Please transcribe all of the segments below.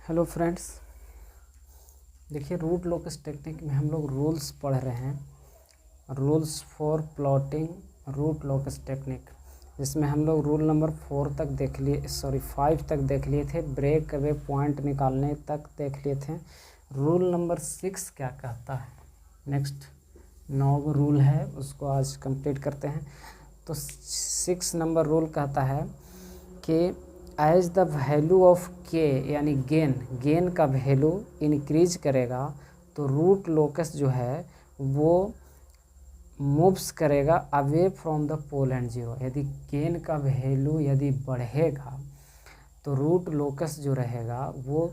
Hello friends, देखिए root locus technique में हम लोग रूल्स पढ़ रहे हैं। Rules for plotting root locus technique, जिसमें हम लोग रूल नंबर 5 तक देख लिए थे। ब्रेक अवे पॉइंट निकालने तक देख लिए थे। रूल नंबर 6 क्या कहता है, नेक्स्ट 9 रूल है, उसको आज कंप्लीट करते हैं। तो 6 नंबर रूल कहता है कि एज द वैल्यू ऑफ के यानी गेन का वैल्यू इंक्रीज करेगा तो रूट लोकस जो है वो मूव्स करेगा away from the pole and zero. यदि गेन का वैल्यू यदि बढ़ेगा तो रूट लोकस जो रहेगा वो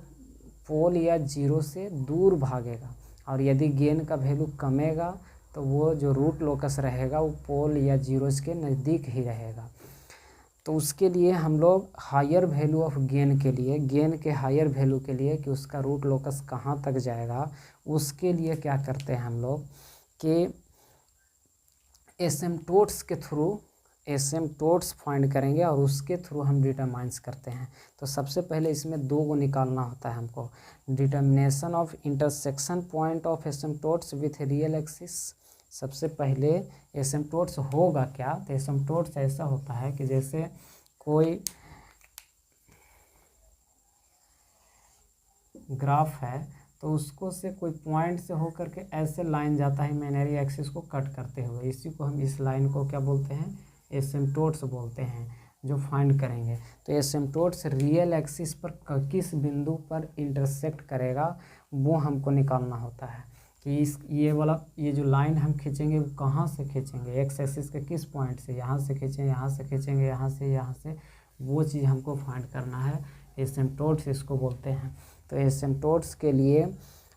पोल या जीरो से दूर भागेगा, और यदि गेन का वैल्यू कमेगा तो वो जो रूट लोकस रहेगा वो पोल या जीरोस के नज़दीक ही रहेगा। तो उसके लिए हम लोग हायर वैल्यू ऑफ गेन के हायर वैल्यू के लिए कि उसका रूट लोकस कहाँ तक जाएगा, उसके लिए क्या करते हैं हम लोग कि एसिम्प्टोट्स फाइंड करेंगे और उसके थ्रू हम डिटरमाइंस करते हैं। तो सबसे पहले इसमें 2 को निकालना होता है हमको। Determination of intersection point of asymptotes with real axis. सबसे पहले एसिम्प्टोट्स होगा क्या, तो एसिम्प्टोट्स ऐसा होता है कि जैसे कोई ग्राफ है तो उसको से कोई पॉइंट से होकर के ऐसे लाइन जाता है इमेजिनरी एक्सिस को कट करते हुए, इसी को हम इस लाइन को क्या बोलते हैं, एसिम्प्टोट्स बोलते हैं, जो फाइंड करेंगे। तो एसिम्प्टोट्स रियल एक्सिस पर किस बिंदु पर इंटरसेक्ट करेगा वो हमको निकालना होता है कि ये जो लाइन हम खींचेंगे वो कहाँ से खींचेंगे, एक्स एक्सिस के किस पॉइंट से, यहाँ से खींचेंगे, यहाँ से खींचेंगे, यहाँ से, वो चीज़ हमको फाइंड करना है। एसिम्प्टोट्स इसको बोलते हैं। तो एसिम्प्टोट्स के लिए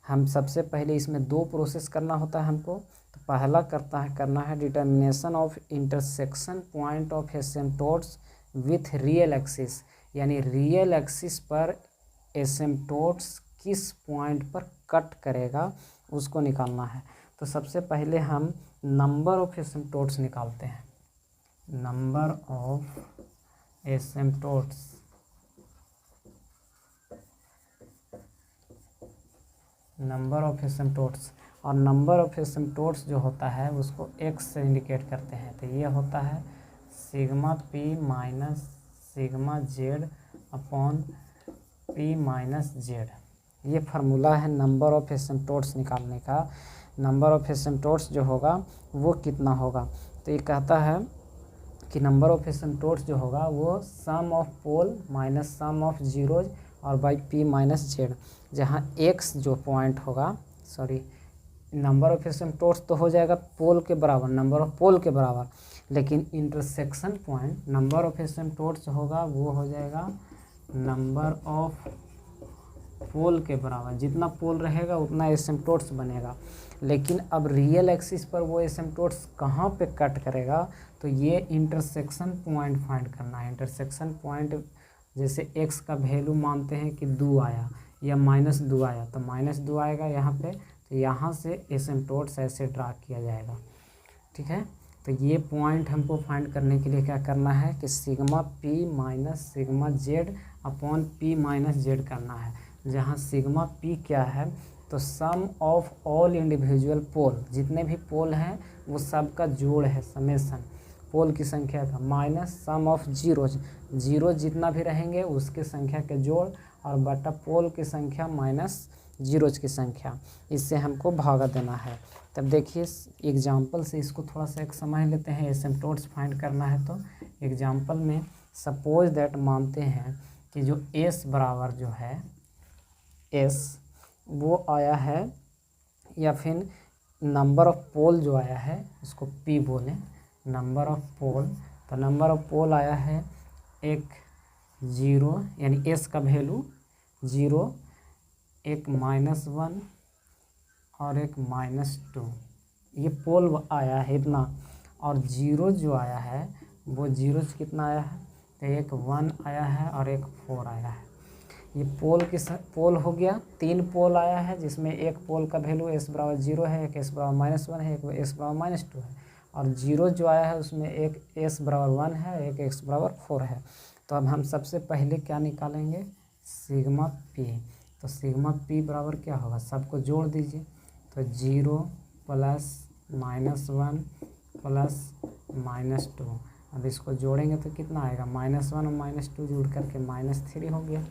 हम सबसे पहले इसमें 2 प्रोसेस करना होता है हमको। तो पहला करना है determination of intersection point of asymptotes with real axis, यानी रियल एक्सिस पर एसिम्प्टोट्स किस पॉइंट पर कट करेगा उसको निकालना है। तो सबसे पहले हम नंबर ऑफ एसिम्प्टोट्स निकालते हैं। नंबर ऑफ एसिम्प्टोट्स, और नंबर ऑफ एसिम्प्टोट्स जो होता है उसको x से इंडिकेट करते हैं। तो ये होता है sigma p minus sigma z upon p minus z। ये फार्मूला है नंबर ऑफ एसिम्प्टोट्स निकालने का। नंबर ऑफ एसिम्प्टोट्स जो होगा वो कितना होगा, तो ये कहता है कि नंबर ऑफ एसिम्प्टोट्स जो होगा वो sum of pole minus sum of zeros और बाई p माइनस जेड, जहाँ x जो पॉइंट होगा, नंबर ऑफ एसिम्प्टोट्स तो हो जाएगा पोल के बराबर, नंबर ऑफ पोल के बराबर, लेकिन intersection point number of asymptotes होगा वो हो जाएगा नंबर ऑफ पोल के बराबर। जितना पोल रहेगा उतना एसिम्प्टोट्स बनेगा। लेकिन अब रियल एक्सिस पर वो एसिम्प्टोट्स कहाँ पे कट करेगा, तो ये इंटरसेक्शन पॉइंट फाइंड करना है। इंटरसेक्शन पॉइंट जैसे x का वैल्यू मानते हैं कि 2 आया या -2 आया, तो -2 आएगा यहाँ पे, तो यहाँ से एसिम्प्टोट्स ऐसे ड्रा किया जाएगा। ठीक है, तो ये पॉइंट हमको फाइंड करने के लिए क्या करना है कि sigma p minus sigma z upon p minus z करना है, जहाँ सिग्मा p क्या है, तो सम ऑफ ऑल इंडिविजुअल पोल, जितने भी पोल हैं वो सब का जोड़ है, समेसन पोल की संख्या का, माइनस सम ऑफ जीरो जितना भी रहेंगे उसके संख्या के जोड़, और बटा पोल की संख्या माइनस जीरोज की संख्या, इससे हमको भागा देना है। तब देखिए एग्जाम्पल से इसको थोड़ा सा एक समझ लेते हैं। एसिम्प्टोट्स फाइंड करना है तो एग्जाम्पल में सपोज दैट मानते हैं कि जो s बराबर जो है s वो आया है, या फिर नंबर ऑफ पोल जो आया है उसको p बोलें, नंबर ऑफ पोल। तो नंबर ऑफ पोल आया है एक 0 यानी s का वैल्यू 0, एक -1 और एक -2, ये पोल आया है इतना। और 0 जो आया है वो जीरोज कितना आया है, तो एक 1 आया है और एक 4 आया है। ये पोल हो गया, 3 पोल आया है, जिसमें एक पोल का वैल्यू s बराबर 0 है, एक s बराबर -1 है, एक s बराबर -2 है, और 0 जो आया है उसमें एक s बराबर 1 है, एक x बराबर 4 है। तो अब हम सबसे पहले क्या निकालेंगे, सिग्मा p। तो सिग्मा पी बराबर क्या होगा, सबको जोड़ दीजिए। तो 0 प्लस -1 प्लस -2। अब इसको जोड़ेंगे तो कितना आएगा, -1 और -2 जुड़ करके -3 हो गया,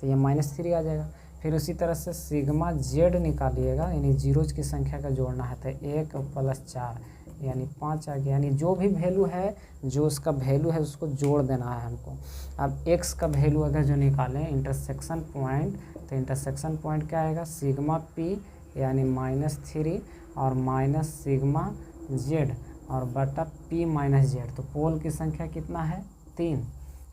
तो ये -3 आ जाएगा। फिर उसी तरह से सिग्मा जेड निकालिएगा, यानी जीरोज की संख्या का जोड़ना है, तो 1 प्लस 4 यानी 5 आ गया। यानी जो भी वैल्यू है, जो उसका वैल्यू है उसको जोड़ देना है हमको। अब x का वैल्यू अगर जो निकालें इंटरसेक्शन पॉइंट, तो इंटरसेक्शन पॉइंट क्या आएगा, सिग्मा p यानी -3 और माइनस सिग्मा z और बटा p माइनस z। तो पोल की संख्या कितना है, 3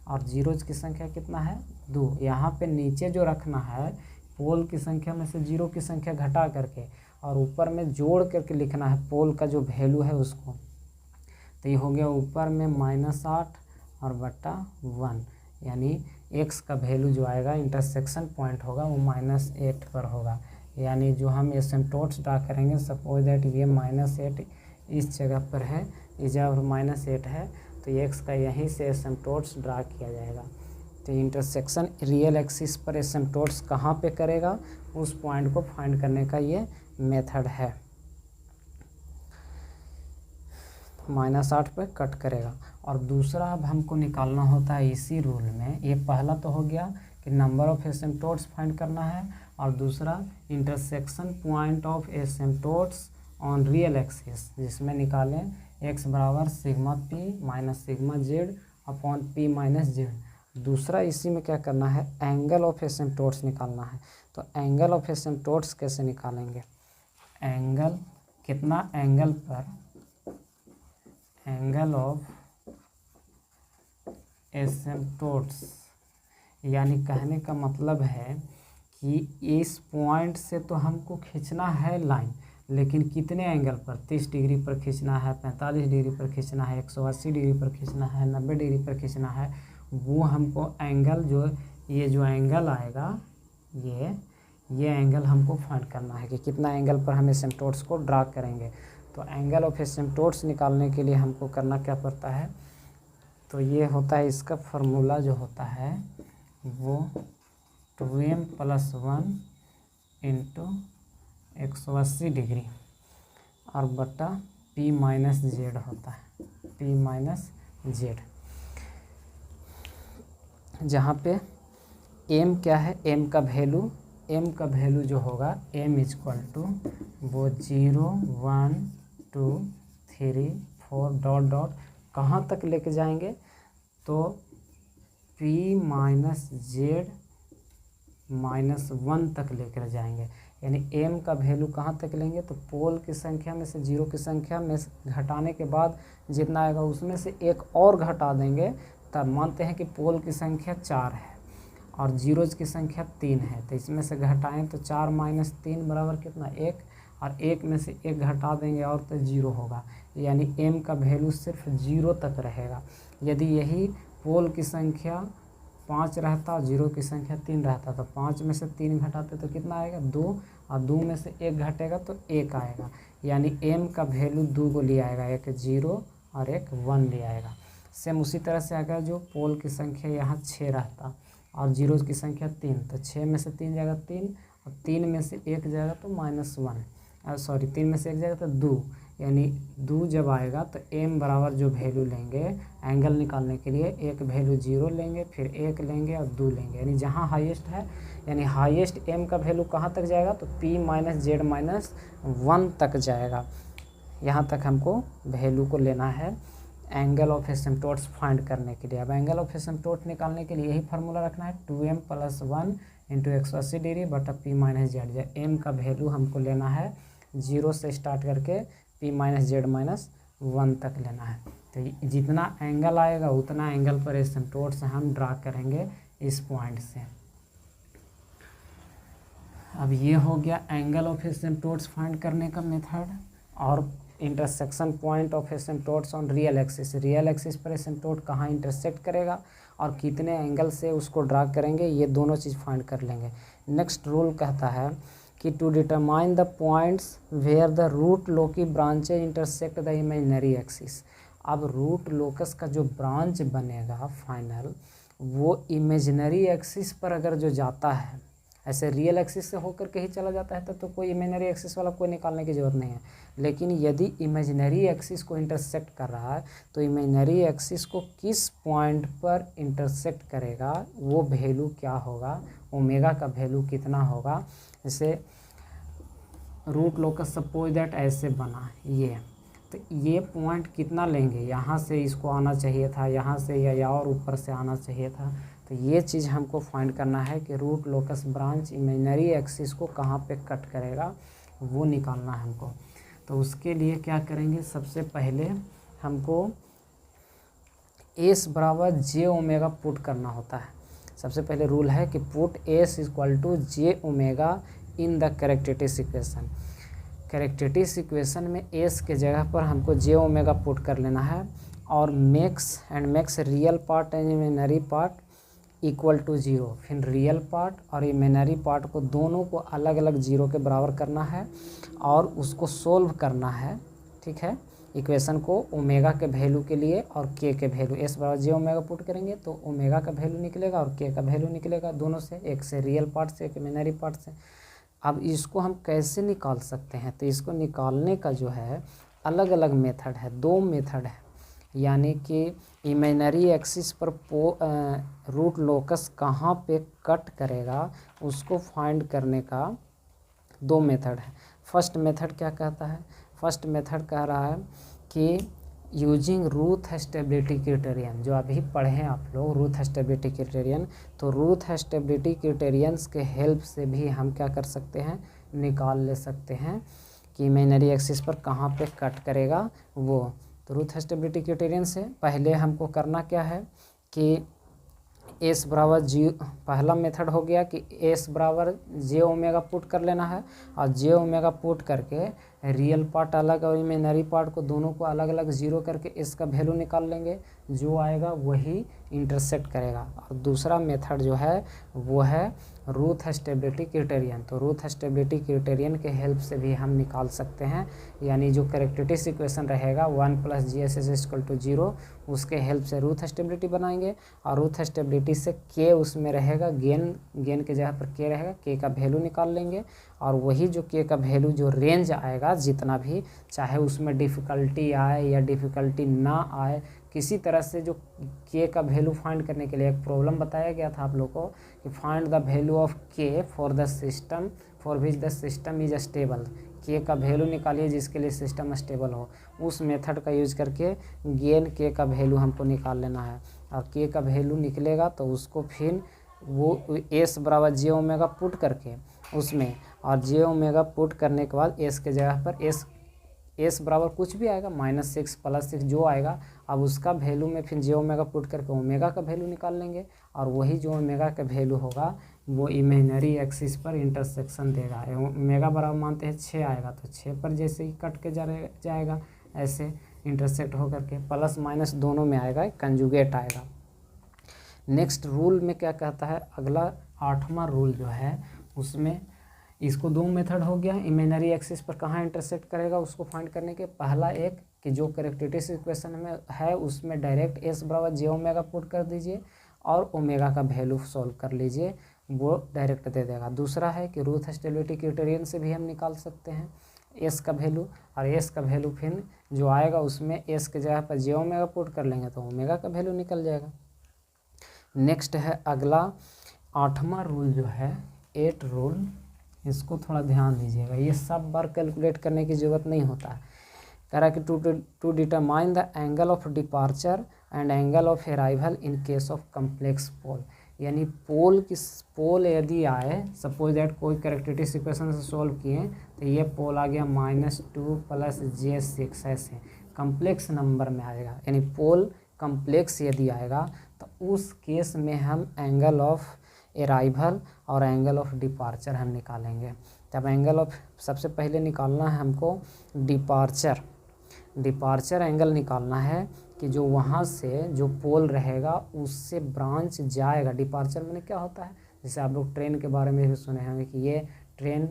और जीरोज की संख्या कितना है, 2। यहाँ पे नीचे जो रखना है पोल की संख्या में से जीरो की संख्या घटा करके और ऊपर में जोड़ करके लिखना है पोल का जो वैल्यू है उसको। तो ये हो गया ऊपर में -8 और बटा 1, यानी x का वैल्यू जो आएगा इंटरसेक्शन पॉइंट होगा वो -8 पर होगा। यानी जो हम एसिम्प्टोट्स ड्रा करेंगे, सपोज दैट ये -8 इस जगह पर है, इस जगह पर -8 है, तो ये x का यहीं से एसिम्प्टोट्स ड्रा किया जाएगा। तो इंटरसेक्शन रियल एक्सिस पर एसिम्प्टोट्स कहाँ पे करेगा, उस पॉइंट को फाइंड करने का ये मेथड है। -8 पे कट करेगा। और दूसरा अब हमको निकालना होता है इसी रूल में, ये पहला तो हो गया कि नंबर ऑफ एसिम्प्टोट्स फाइंड करना है, और दूसरा intersection point of asymptotes on real axis, जिसमें निकालें x बराबर sigma p minus sigma z upon p minus z। दूसरा इसी में क्या करना है, एंगल ऑफ एसिम्प्टोट्स निकालना है। तो एंगल ऑफ एसिम्प्टोट्स कैसे निकालेंगे, एंगल कितना, एंगल पर एंगल ऑफ एसिम्प्टोट्स, यानी कहने का मतलब है कि इस पॉइंट से तो हमको खींचना है लाइन, लेकिन कितने एंगल पर, 30 डिग्री पर खींचना है, 45 डिग्री पर खींचना है, 180 डिग्री पर खींचना है, 90 डिग्री पर खींचना है, वो हमको एंगल जो ये जो एंगल आएगा ये एंगल हमको फाइंड करना है कि कितना एंगल पर हम एसिम्प्टोट्स को ड्रा करेंगे। तो एंगल ऑफ एसिम्प्टोट्स निकालने के लिए हमको करना क्या पड़ता है, तो ये होता है, इसका फार्मूला जो होता है वो 2m + 1 इंटू 180 डिग्री और बटा p माइनस जेड होता है, p माइनस जेड, जहाँ पे m क्या है, m का वैल्यू जो होगा m = वो 0 1 2 3 4 डॉट डॉट कहाँ तक लेके जाएंगे, तो p माइनस जेड -1 तक लेकर जाएंगे। यानी m का वैल्यू कहाँ तक लेंगे, तो पोल की संख्या में से जीरो की संख्या में घटाने के बाद जितना आएगा उसमें से एक और घटा देंगे, तब मानते हैं कि पोल की संख्या 4 है और जीरोज की संख्या 3 है, तो इसमें से घटाएं तो 4 - 3 बराबर कितना, 1, और 1 में से 1 घटा देंगे और तो 0 होगा। यानी m का वैल्यू सिर्फ 0 तक रहेगा। यदि यही पोल की संख्या 5 रहता और जीरो की संख्या 3 रहता, तो 5 में से 3 घटाते तो कितना आएगा, 2, और 2 में से 1 घटेगा तो 1 आएगा। यानी m का वैल्यू 2 को ले आएगा, एक 0 और एक 1 ले आएगा। सेम उसी तरह से अगर जो पोल की संख्या यहाँ 6 रहता और जीरो की संख्या 3, तो 6 में से 3 जाएगा 3 और 3 में से 1 जाएगा तो -1, 3 में से 1 जाएगा तो 2, यानी 2 जब आएगा तो m बराबर जो वैल्यू लेंगे एंगल निकालने के लिए, एक वैल्यू 0 लेंगे, फिर 1 लेंगे और 2 लेंगे, यानी जहाँ हाईएस्ट है, यानी हाईएस्ट m का वैल्यू कहाँ तक जाएगा, तो p माइनस जेड -1 तक जाएगा। यहाँ तक हमको वैल्यू को लेना है एंगल ऑफ एसिम्प्टोट्स फाइंड करने के लिए। अब एंगल ऑफ एसिम्प्टोट निकालने के लिए यही फार्मूला रखना है, 2m + 1 इंटू 180 डिग्री बटा p माइनस जेड। m का वैल्यू हमको लेना है 0 से स्टार्ट करके p माइनस जेड -1 तक लेना है। तो जितना एंगल आएगा उतना एंगल पर एसिम्प्टोट्स हम ड्रा करेंगे इस पॉइंट से। अब ये हो गया एंगल ऑफ एसिम्प्टोट्स फाइंड करने का मेथड, और intersection point of asymptotes on real axis, real axis पर एसिम्प्टोट कहाँ इंटरसेक्ट करेगा और कितने एंगल से उसको ड्रा करेंगे, ये दोनों चीज़ फाइंड कर लेंगे। नेक्स्ट रूल कहता है कि to determine the points where the root loci branches intersect the imaginary axis. अब रूट लोकस का जो ब्रांच बनेगा फाइनल, वो इमेजिनरी एक्सिस पर अगर जो जाता है, ऐसे रियल एक्सिस से होकर के ही चला जाता है तब तो कोई इमेजिनरी एक्सिस वाला कोई निकालने की ज़रूरत नहीं है। लेकिन यदि इमेजिनरी एक्सिस को इंटरसेक्ट कर रहा है तो इमेजिनरी एक्सिस को किस पॉइंट पर इंटरसेक्ट करेगा वो वैल्यू क्या होगा, ओमेगा का वैल्यू कितना होगा। जैसे रूट लोकस सपोज दैट ऐसे बना ये, तो ये पॉइंट कितना लेंगे, यहाँ से इसको आना चाहिए था, यहाँ से या और ऊपर से आना चाहिए था। तो ये चीज़ हमको फाइंड करना है कि root locus branch imaginary axis को कहाँ पे कट करेगा वो निकालना है हमको। तो उसके लिए क्या करेंगे, सबसे पहले हमको एस बराबर जे ओमेगा पुट करना होता है। सबसे पहले रूल है कि put s equal to j omega in the characteristic equation. Characteristic equation में एस के जगह पर हमको जे ओमेगा पुट कर लेना है और makes real part and imaginary part equal to zero. फिर रियल पार्ट और इमेजिनरी पार्ट को दोनों को अलग अलग ज़ीरो के बराबर करना है और उसको सोल्व करना है, ठीक है, इक्वेशन को ओमेगा के वैल्यू के लिए और के वैल्यू। एस बराबर जे ओमेगा पुट करेंगे तो ओमेगा का वैल्यू निकलेगा और के का वैल्यू निकलेगा, दोनों से, एक से रियल पार्ट से एक इमेजिनरी पार्ट से। अब इसको हम कैसे निकाल सकते हैं, तो इसको निकालने का जो है अलग अलग मेथड है, दो मेथड है। यानी कि इमेजिनरी एक्सिस पर रूट लोकस कहाँ पे कट करेगा उसको फाइंड करने का दो मेथड है। फर्स्ट मेथड क्या कहता है, फर्स्ट मेथड कह रहा है कि यूजिंग रूथ स्टेबिलिटी क्राइटेरियन, जो अभी पढ़े हैं आप लोग रूथ स्टेबिलिटी क्राइटेरियन, तो रूथ स्टेबिलिटी क्राइटेरियंस के हेल्प से भी हम क्या कर सकते हैं, निकाल ले सकते हैं कि इमेजिनरी एक्सिस पर कहाँ पे कट करेगा वो। तो रूथ स्टेबिलिटी क्राइटेरियन से पहले हमको करना क्या है कि एस बराबर जी, पहला मेथड हो गया कि एस बराबर जे ओमेगा पुट कर लेना है और जे ओमेगा पुट करके रियल पार्ट अलग और इमेजिनरी पार्ट को दोनों को अलग अलग ज़ीरो करके एस का वैल्यू निकाल लेंगे, जो आएगा वही इंटरसेक्ट करेगा। और दूसरा मेथड जो है वो है रूथ स्टेबिलिटी क्राइटेरियन। तो रूथ स्टेबिलिटी क्राइटेरियन के हेल्प से भी हम निकाल सकते हैं, यानी जो कैरेक्टरिस्टिक इक्वेशन रहेगा 1 + GSS = 0, उसके हेल्प से रूथ स्टेबिलिटी बनाएंगे और रूथ स्टेबिलिटी से के उसमें रहेगा, गेन के जगह पर के रहेगा, के का वैल्यू निकाल लेंगे और वही जो के का वैल्यू जो रेंज आएगा जितना भी, चाहे उसमें डिफ़िकल्टी आए या डिफ़िकल्टी ना आए, किसी तरह से जो के का वैल्यू फाइंड करने के लिए एक प्रॉब्लम बताया गया था आप लोग को कि फाइंड द वैल्यू ऑफ के for the system for which the system is stable. के का वैल्यू निकालिए जिसके लिए सिस्टम स्टेबल हो। उस मेथड का यूज करके गेन के का वैल्यू हमको निकाल लेना है और के का वैल्यू निकलेगा तो उसको फिर वो एस बराबर जे ओमेगा पुट करके उसमें, और जे ओमेगा पुट करने के बाद एस के जगह पर एस बराबर कुछ भी आएगा, -6 + 6 जो आएगा, अब उसका वैल्यू में फिर जे ओमेगा पुट करके ओमेगा का वैल्यू निकाल लेंगे और वही जो ओमेगा का वैल्यू होगा वो इमेजिनरी एक्सिस पर इंटरसेक्शन देगा। ओमेगा बराबर मानते हैं 6 आएगा तो 6 पर जैसे ही कट के जाएगा ऐसे इंटरसेक्ट होकर के, प्लस माइनस दोनों में आएगा, कंजुगेट आएगा। नेक्स्ट रूल में क्या कहता है, अगला 8वां रूल जो है उसमें इसको दो मेथड हो गया, इमेजिनरी एक्सिस पर कहाँ इंटरसेक्ट करेगा उसको फाइंड करने के। पहला एक कि जो कैरेक्टरिस्टिक इक्वेशन में है उसमें डायरेक्ट एस बराबर जे ओमेगा पुट कर दीजिए और ओमेगा का वैल्यू सॉल्व कर लीजिए, वो डायरेक्ट दे देगा। दूसरा है कि रूथ स्टेबिलिटी क्राइटेरियन से भी हम निकाल सकते हैं एस का वैल्यू, और एस का वैल्यू फिर जो आएगा उसमें एस के जगह पर जे ओमेगा पुट कर लेंगे तो ओमेगा का वैल्यू निकल जाएगा। नेक्स्ट है अगला 8वां रूल जो है 8 रूल, इसको थोड़ा ध्यान दीजिएगा, ये सब बार कैलकुलेट करने की ज़रूरत नहीं होता है। कह रहा है कि to determine the angle of departure and angle of arrival in case of complex pole, यानी पोल यदि आए, सपोज दैट कोई कैरेक्टरिस्टिक इक्वेशन से सोल्व किए तो ये पोल आ गया -2 + J6 ऐसे कम्प्लेक्स नंबर में आएगा, यानी पोल कम्प्लेक्स यदि आएगा तो उस केस में हम एंगल ऑफ अराइवल और एंगल ऑफ डिपार्चर हम निकालेंगे। तब एंगल ऑफ सबसे पहले निकालना है हमको डिपार्चर एंगल निकालना है कि जो वहाँ से जो पोल रहेगा उससे ब्रांच जाएगा। डिपार्चर मैंने क्या होता है, जैसे आप लोग ट्रेन के बारे में भी सुने होंगे कि ये ट्रेन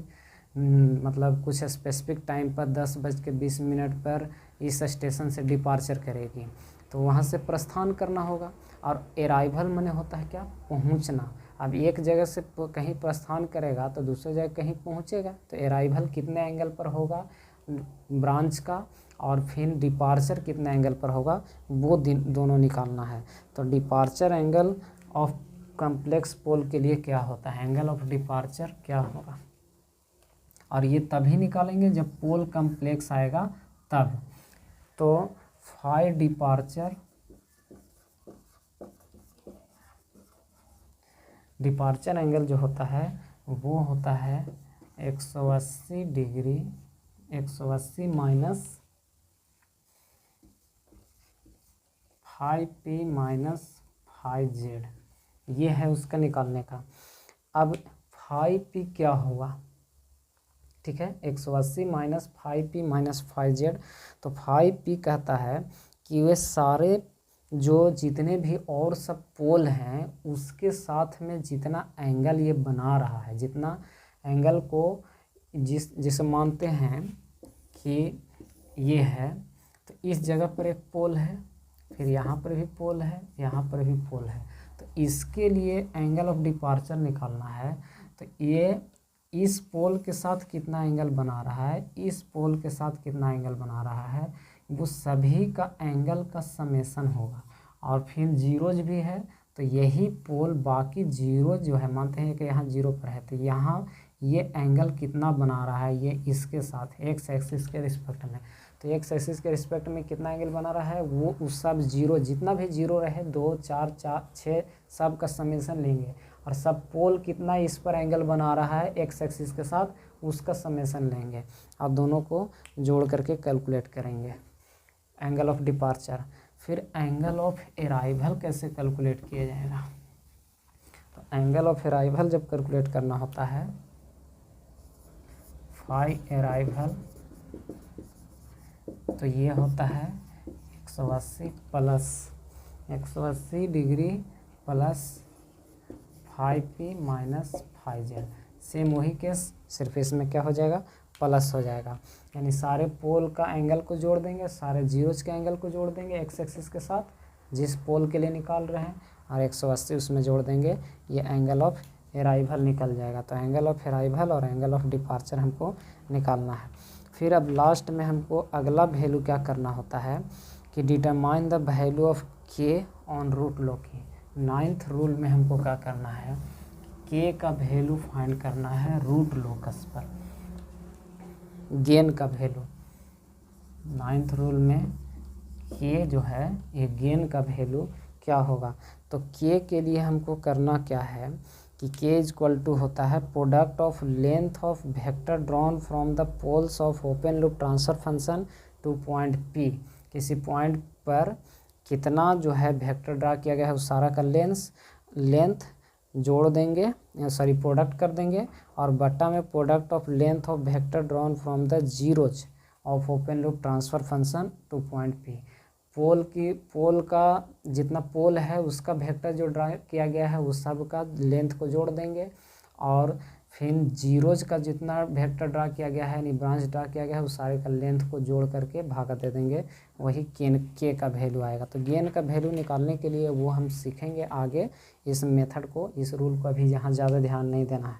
मतलब कुछ स्पेसिफिक टाइम पर 10:20 पर इस स्टेशन से डिपार्चर करेगी, तो वहाँ से प्रस्थान करना होगा। और अराइवल मैंने होता है क्या, पहुँचना। अब एक जगह से कहीं प्रस्थान करेगा तो दूसरी जगह कहीं पहुंचेगा, तो अराइवल कितने एंगल पर होगा ब्रांच का, और फिर डिपार्चर कितने एंगल पर होगा, वो दोनों निकालना है। तो departure angle of complex pole के लिए क्या होता है, एंगल ऑफ डिपार्चर क्या होगा, और ये तभी निकालेंगे जब पोल कॉम्प्लेक्स आएगा तब। तो फाई डिपार्चर एंगल जो होता है वो होता है 180 degree, 180 minus phi p minus phi z, ये है उसका निकालने का। अब फाई पी क्या हुआ, ठीक है, 180 minus five P minus five Z. तो फाइव पी कहता है कि वे सारे जो जितने भी और सब पोल हैं उसके साथ में जितना एंगल ये बना रहा है, जितना एंगल को जिसे मानते हैं कि ये है, तो इस जगह पर एक पोल है, फिर यहाँ पर भी पोल है, यहाँ पर भी पोल है, तो इसके लिए एंगल ऑफ डिपार्चर निकालना है। तो ये इस पोल के साथ कितना एंगल बना रहा है, इस पोल के साथ कितना एंगल बना रहा है, वो सभी का एंगल का समेसन होगा। और फिर जीरोज भी है, तो यही पोल बाकी जीरो जो है, मानते हैं कि यहाँ जीरो पर है, तो यहाँ ये एंगल कितना बना रहा है, ये इसके साथ एक्स एक्सिस के रिस्पेक्ट में, तो एक्स एक्सिस के रिस्पेक्ट में कितना एंगल बना रहा है, वो उस सब जीरो जितना भी जीरो रहे 2 4 6 सब का समेसन लेंगे, और सब पोल कितना इस पर एंगल बना रहा है एक्स एक्सिस के साथ, उसका समेसन लेंगे, और दोनों को जोड़ करके कैलकुलेट करेंगे एंगल ऑफ डिपार्चर। फिर एंगल ऑफ अराइवल कैसे कैलकुलेट किया जाएगा, तो एंगल ऑफ अराइवल जब कैलकुलेट करना होता है, फाई अराइवल, तो ये होता है 180 plus 180 degree plus five P minus five Z. Same वही केस, सिर्फ इसमें क्या हो जाएगा, प्लस हो जाएगा, यानी सारे पोल का एंगल को जोड़ देंगे, सारे जीरोज के एंगल को जोड़ देंगे एक्स एक्सिस के साथ जिस पोल के लिए निकाल रहे हैं, और 180 उसमें जोड़ देंगे, ये एंगल ऑफ अराइवल निकल जाएगा। तो एंगल ऑफ अराइवल और एंगल ऑफ डिपार्चर हमको निकालना है। फिर अब लास्ट में हमको अगला वैल्यू क्या करना होता है कि determine the value of k on root loci. 9th rule में हमको क्या करना है, के का वैल्यू फाइंड करना है रूट लोकस पर, गेन का वैल्यू। 9th रूल में के जो है ये गेन का वैल्यू क्या होगा, तो के के लिए हमको करना क्या है कि के इक्वल टू होता है product of length of vector drawn from the poles of open loop transfer function to point p. किसी पॉइंट पर कितना जो है वेक्टर ड्रा किया गया है उस सारा का लेंथ जोड़ देंगे, सॉरी प्रोडक्ट कर देंगे, और बट्टा में product of length of vector drawn from the zeros of open loop transfer function to point P. Pole का जितना पोल है उसका वेक्टर जो ड्रा किया गया है उस सब का लेंथ को जोड़ देंगे, और फिर जीरोज का जितना वेक्टर ड्रा किया गया है यानी ब्रांच ड्रा किया गया है उस सारे का लेंथ को जोड़ करके भागा दे देंगे, वही के का वैल्यू आएगा। तो गेन का वैल्यू निकालने के लिए वो हम सीखेंगे आगे इस मेथड को, इस रूल को अभी यहाँ ज़्यादा ध्यान नहीं देना है।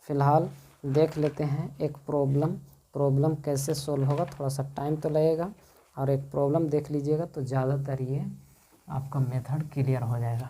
फिलहाल देख लेते हैं एक प्रॉब्लम कैसे सोल्व होगा, थोड़ा सा टाइम तो लगेगा, और एक प्रॉब्लम देख लीजिएगा तो ज़्यादातर ये आपका मेथड क्लियर हो जाएगा।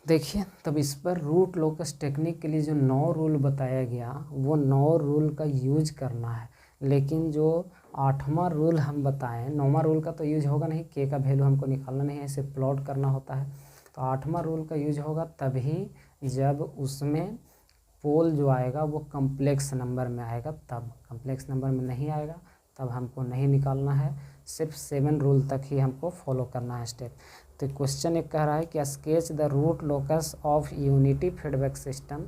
देखिए तब इस पर रूट लोकस टेक्निक के लिए जो 9 रूल बताया गया वो 9 रूल का यूज करना है, लेकिन जो 8वां रूल हम बताएं, 9वां रूल का तो यूज होगा नहीं, के का वैल्यू हमको निकालना नहीं है, इसे प्लॉट करना होता है। तो 8वां रूल का यूज होगा तभी जब उसमें पोल जो आएगा वो कम्प्लेक्स नंबर में आएगा, तब कम्प्लेक्स नंबर में नहीं आएगा तब हमको नहीं निकालना है, सिर्फ 7 रूल तक ही हमको फॉलो करना है स्टेप। तो क्वेश्चन एक कह रहा है कि sketch the root locus of unity feedback system.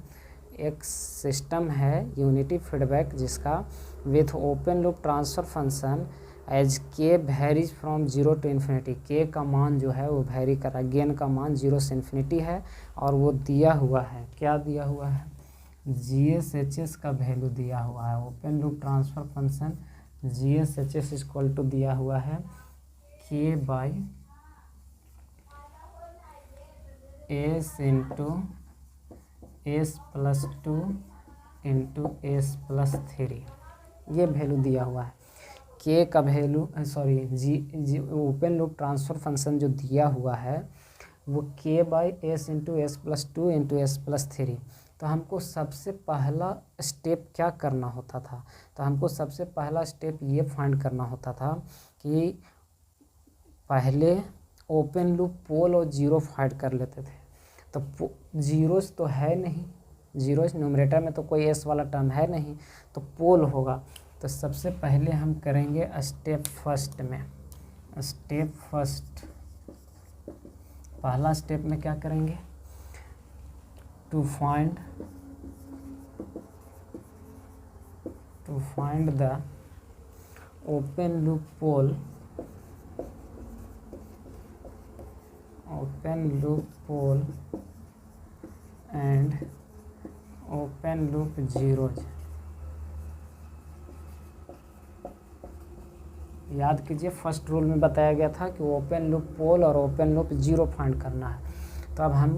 एक सिस्टम है यूनिटी फीडबैक जिसका with open loop transfer function as k varies from 0 to infinity. K का मान जो है वो वेरी कर रहा है, गेन का मान 0 से इन्फिनिटी है, और वो दिया हुआ है, क्या दिया हुआ है, GSHS का वैल्यू दिया हुआ है। Open loop transfer function G s H s equal to दिया हुआ है k by s into s plus 2 into s plus 3, ये वैल्यू दिया हुआ है। के का value G open loop transfer function जो दिया हुआ है वो k by s into s plus 2 into s plus 3। तो हमको सबसे पहला स्टेप क्या करना होता था, तो हमको सबसे पहला स्टेप ये फाइंड करना होता था कि पहले ओपन लूप पोल और जीरो फाइंड कर लेते थे। तो जीरोस तो है नहीं, जीरोस न्यूमरेटर में तो कोई एस वाला टर्म है नहीं, तो पोल होगा। तो सबसे पहले हम करेंगे स्टेप फर्स्ट, पहला स्टेप में क्या करेंगे, to find the open loop pole and open loop zeros. याद कीजिए फर्स्ट रूल में बताया गया था कि ओपन लूप पोल और ओपन लूप जीरो फाइंड करना है। तो अब हम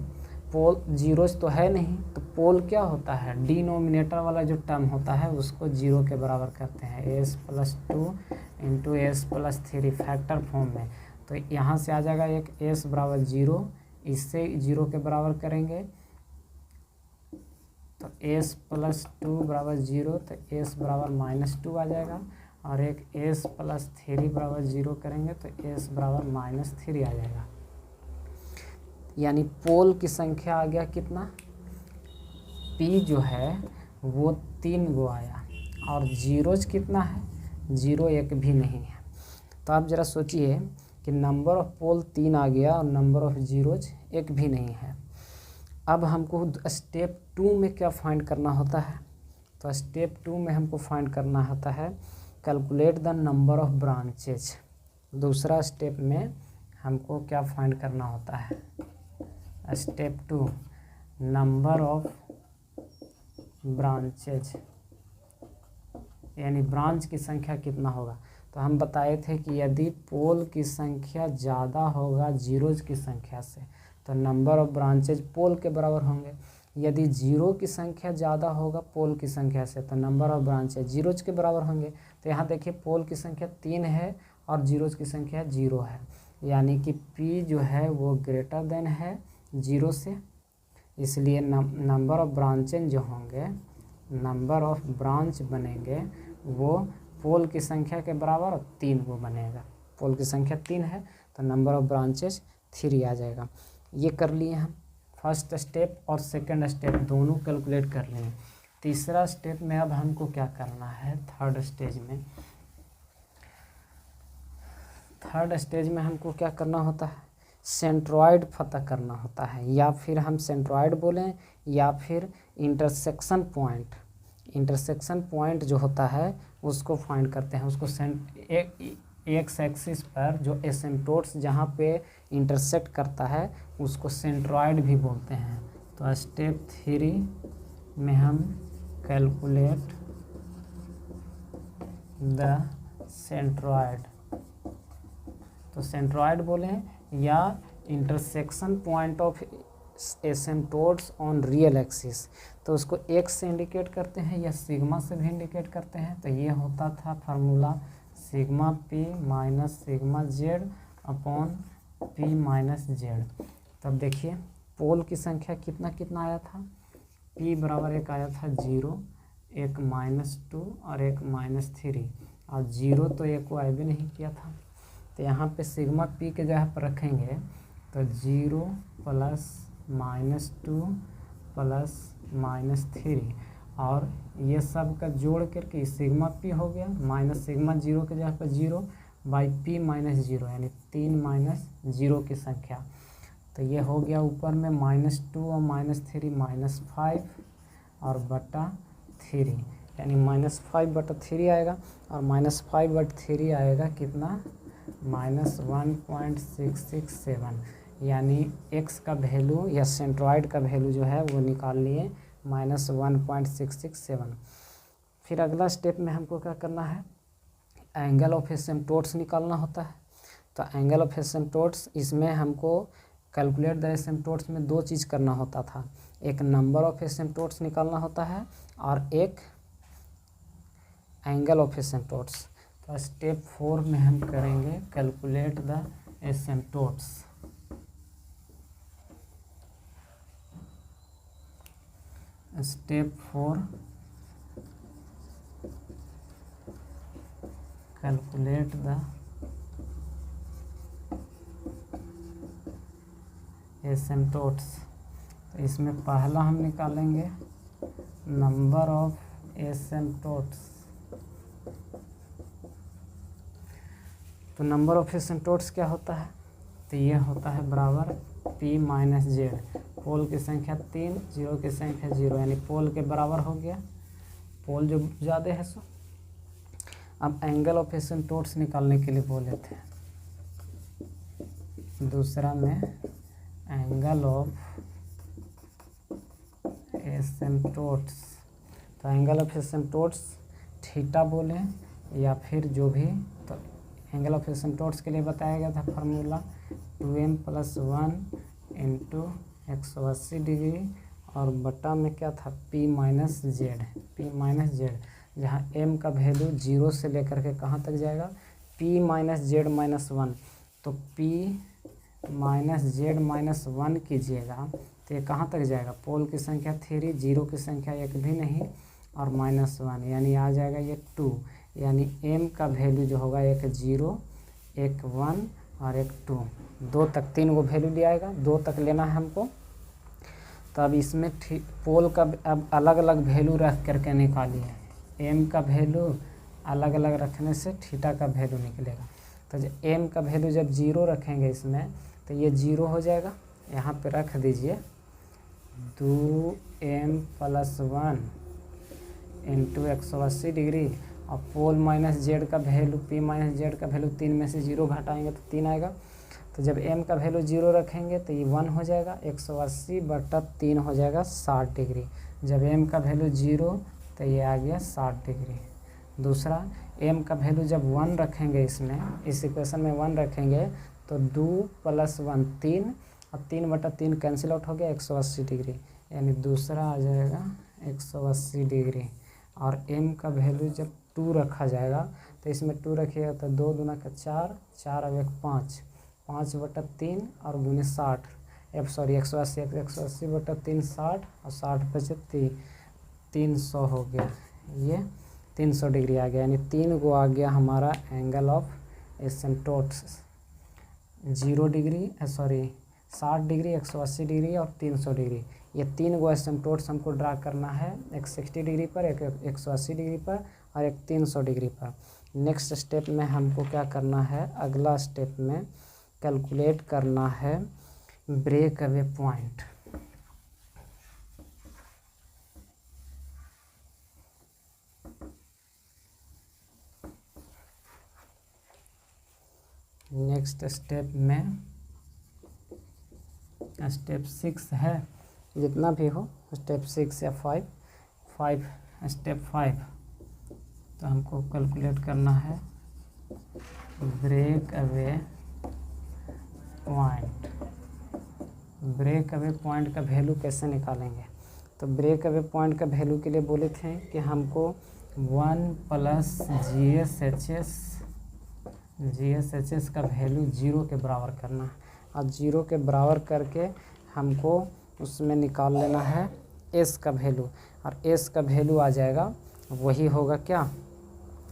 पोल जीरोज तो है नहीं, तो पोल क्या होता है, डिनोमिनेटर वाला जो टर्म होता है उसको जीरो के बराबर करते हैं, S plus 2 into s plus 3 factor form में। तो यहाँ से आ जाएगा एक एस बराबर 0, इससे 0 के बराबर करेंगे तो एस प्लस 2 बराबर 0, तो एस बराबर -2 आ जाएगा, और एक एस प्लस 3 बराबर 0 करेंगे तो एस बराबर -3 आ जाएगा। यानी पोल की संख्या आ गया कितना, पी जो है वो 3 गो आया, और जीरोज कितना है, 0 एक भी नहीं है। तो आप ज़रा सोचिए कि नंबर ऑफ पोल 3 आ गया और नंबर ऑफ जीरोज एक भी नहीं है। अब हमको स्टेप 2 में क्या फाइंड करना होता है, तो स्टेप 2 में हमको फाइंड करना होता है calculate the number of branches. दूसरा स्टेप में हमको क्या फाइंड करना होता है, स्टेप 2 नंबर ऑफ ब्रांचेज, यानी ब्रांच की संख्या कितना होगा। तो हम बताए थे कि यदि पोल की संख्या ज़्यादा होगा जीरोज की संख्या से तो नंबर ऑफ ब्रांचेज पोल के बराबर होंगे, यदि जीरो की संख्या ज़्यादा होगा पोल की संख्या से तो नंबर ऑफ ब्रांचेज जीरोज के बराबर होंगे। तो यहाँ देखिए पोल की संख्या 3 है और जीरोज की संख्या 0 है, यानी कि P जो है वो ग्रेटर देन है 0 से, इसलिए नंबर ऑफ ब्रांचेज जो होंगे, नंबर ऑफ ब्रांच बनेंगे वो पोल की संख्या के बराबर 3 वो बनेगा। पोल की संख्या 3 है तो नंबर ऑफ ब्रांचेज 3 आ जाएगा। ये कर लिए हम फर्स्ट स्टेप और सेकंड स्टेप दोनों कैलकुलेट कर लिए। तीसरा स्टेप में अब हमको क्या करना है, थर्ड स्टेज में हमको क्या करना होता है, सेंट्रॉइड पता करना होता है, या फिर हम सेंट्रॉइड बोलें या फिर इंटरसेक्शन पॉइंट जो होता है उसको फाइंड करते हैं। उसको एक्स एक्सिस पर जो एसिम्प्टोट्स जहाँ पे इंटरसेक्ट करता है उसको सेंट्रॉइड भी बोलते हैं। तो स्टेप 3 में हम कैलकुलेट द सेंट्रॉइड, तो सेंट्रॉइड बोलें या intersection point of asymptotes on real axis, तो उसको एक्स से इंडिकेट करते हैं या सिग्मा से भी इंडिकेट करते हैं। तो ये होता था formula sigma P minus sigma Z upon P minus Z. तब देखिए पोल की संख्या कितना कितना आया था, पी बराबर एक आया था 0, एक -2 और एक -3, और 0 तो एक को भी नहीं किया था। तो यहाँ पे सिग्मा पी के जगह पर रखेंगे तो 0 प्लस -2 प्लस -3, और ये सब का जोड़ करके सिग्मा पी हो गया, माइनस सिग्मा 0 के जगह पर 0 बाई पी -0, यानी 3 -0 की संख्या। तो ये हो गया ऊपर में -2 और -3 -5 और बटा 3, यानी -5/3 आएगा, और -5/3 आएगा कितना, -1.667, यानी x का वैल्यू या सेंट्रॉइड का वैल्यू जो है वो निकाल लिए -1.667। फिर अगला स्टेप में हमको क्या करना है, एंगल ऑफ एसिम्प्टोट्स निकालना होता है। तो एंगल ऑफ एसिम्प्टोट्स इसमें हमको कैलकुलेट द एसिम्प्टोट्स में दो चीज़ करना होता था, एक नंबर ऑफ एसिम्प्टोट्स निकालना होता है और एक एंगल ऑफ एसिम्प्टोट्स। तो स्टेप 4 में हम करेंगे calculate the asymptotes. Step 4 calculate the asymptotes. तो इसमें पहला हम निकालेंगे नंबर ऑफ एसिम्प्टोट्स। तो नंबर ऑफ एसिम्प्टोट्स क्या होता है, तो ये होता है बराबर p माइनस जेड। पोल की संख्या 3, जीरो की संख्या 0, यानी पोल के बराबर हो गया, पोल जो ज़्यादा है सो। अब एंगल ऑफ एसिम्प्टोट्स निकालने के लिए बोले थे, दूसरा में एंगल ऑफ एसिम्प्टोट्स। तो एंगल ऑफ एसिम्प्टोट्स थीटा बोले या फिर जो भी, तो एंगल ऑफ एसिम्प्टोट्स के लिए बताया गया था फार्मूला 2m + 1 इंटू 180 डिग्री और बटा में क्या था p माइनस जेड, जहाँ m का वैल्यू 0 से लेकर के कहाँ तक जाएगा, p माइनस जेड माइनस 1। तो p माइनस जेड माइनस 1 कीजिएगा तो ये कहाँ तक जाएगा, पोल की संख्या 3, जीरो की संख्या 1 भी नहीं और -1, यानी आ जाएगा ये 2, यानी m का वैल्यू जो होगा एक 0, एक 1 और एक 2, 2 तक 3 गो वैल्यू ले आएगा, 2 तक लेना है हमको। तो अब इसमें पोल का अब अलग अलग वैल्यू रख करके निकालिए, m का वैल्यू अलग अलग रखने से थीटा का वैल्यू निकलेगा। तो जब m का वैल्यू जब 0 रखेंगे इसमें तो ये 0 हो जाएगा, यहाँ पे रख दीजिए 2m + 1 इंटू 180 डिग्री और पोल माइनस जेड का वैल्यू, p माइनस जेड का वैल्यू 3 में से 0 घटाएंगे तो 3 आएगा। तो जब m का वैल्यू 0 रखेंगे तो ये 1 हो जाएगा, 180/3 हो जाएगा 60 डिग्री। जब m का वैल्यू 0 तो ये आ गया 60 डिग्री। दूसरा m का वैल्यू जब 1 रखेंगे, इसमें इस इक्वेशन में 1 रखेंगे तो 2 + 1 3 और 3/3 कैंसिल आउट हो गया, 180 डिग्री, यानी दूसरा आ जाएगा 180 डिग्री। और m का वैल्यू जब 2 रखा जाएगा तो इसमें 2 रखिएगा तो 2 दूना का 4, 4 और 1 5, 5/3 और गुने 60, 180, 180/3 60 और 60 बचे 300 हो गया, ये 300 डिग्री आ गया, यानी 3 गो आ गया हमारा angle of asymptotes. 0 degree 60 degree, 180 degree और 300 डिग्री, ये 3 गो एसिम्प्टोट्स हमको ड्रा करना है, एक 60 डिग्री पर, एक 180 डिग्री पर और एक 300 डिग्री पर। नेक्स्ट स्टेप में हमको क्या करना है, अगला स्टेप में कैलकुलेट करना है break away point. Next step में स्टेप 6 है, जितना भी हो, स्टेप 6 या 5, स्टेप 5। तो हमको कैलकुलेट करना है break away point. Break away point का वैल्यू कैसे निकालेंगे, तो ब्रेक अवे पॉइंट का वैल्यू के लिए बोले थे कि हमको 1 + GSHS का वैल्यू 0 के बराबर करना है, और 0 के बराबर करके हमको उसमें निकाल लेना है S का वैल्यू, और S का वैल्यू आ जाएगा, वही होगा क्या,